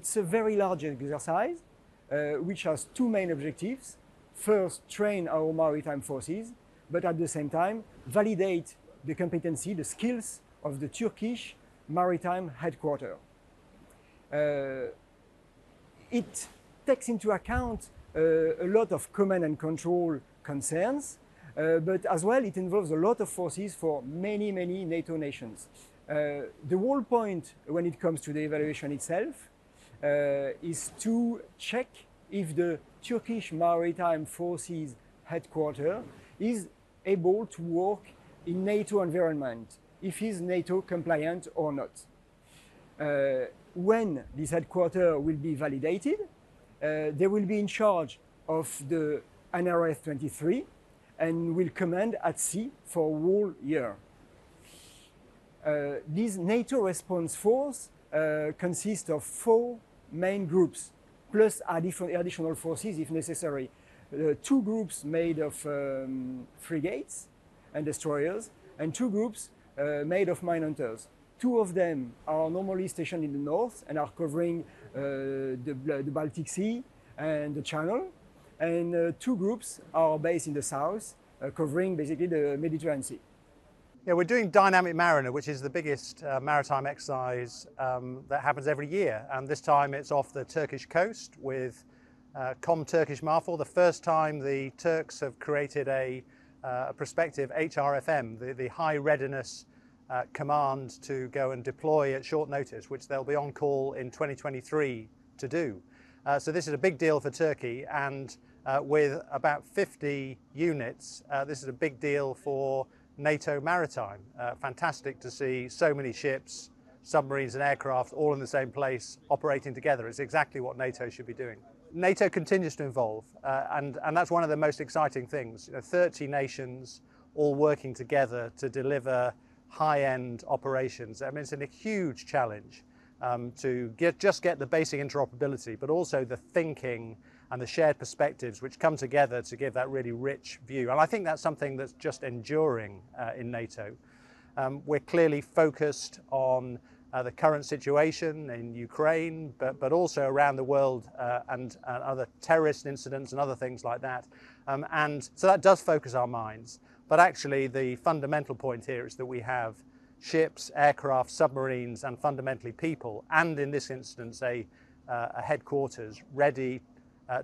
It's a very large exercise, which has two main objectives. First, train our maritime forces, but at the same time, validate the competency, the skills of the Turkish maritime headquarters. It takes into account a lot of command and control concerns, but as well it involves a lot of forces for many NATO nations. The whole point when it comes to the evaluation itself is to check if the Turkish Maritime Forces headquarters is able to work in NATO environment, if he's NATO compliant or not. When this headquarters will be validated, they will be in charge of the NRF 23 and will command at sea for a whole year. This NATO response force consists of 4 main groups, plus additional forces if necessary. 2 groups made of frigates and destroyers, and 2 groups made of mine hunters. 2 of them are normally stationed in the north and are covering the Baltic Sea and the Channel, and 2 groups are based in the south, covering basically the Mediterranean Sea. Yeah, we're doing Dynamic Mariner, which is the biggest maritime exercise that happens every year, and this time it's off the Turkish coast with Turkish Marfor. The first time the Turks have created a prospective HRFM, the High Readiness Command to go and deploy at short notice, which they'll be on call in 2023 to do. So this is a big deal for Turkey, and with about 50 units, this is a big deal for NATO maritime. Fantastic to see so many ships, submarines and aircraft all in the same place operating together. It's exactly what NATO should be doing. NATO continues to evolve, and that's one of the most exciting things. 30 nations all working together to deliver high-end operations. I mean, it's a huge challenge to just get the basic interoperability, but also the thinking and the shared perspectives which come together to give that really rich view. And I think that's something that's just enduring in NATO. We're clearly focused on the current situation in Ukraine, but also around the world and other terrorist incidents and other things like that. And so that does focus our minds. But actually the fundamental point here is that we have ships, aircraft, submarines, and fundamentally people, and in this instance a headquarters ready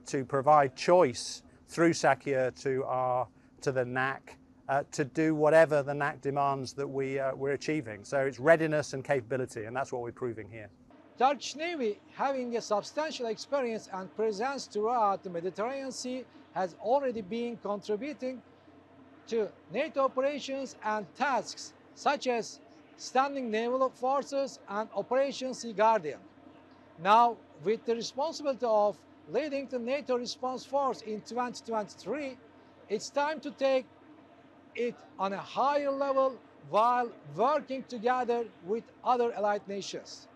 to provide choice through SACIA to the NAC to do whatever the NAC demands that we're achieving. So it's readiness and capability, and that's what we're proving here. Turkish Navy, having a substantial experience and presence throughout the Mediterranean Sea, has already been contributing to NATO operations and tasks such as standing naval forces and Operation Sea Guardian. Now, with the responsibility of leading the NATO response force in 2023, it's time to take it on a higher level while working together with other allied nations.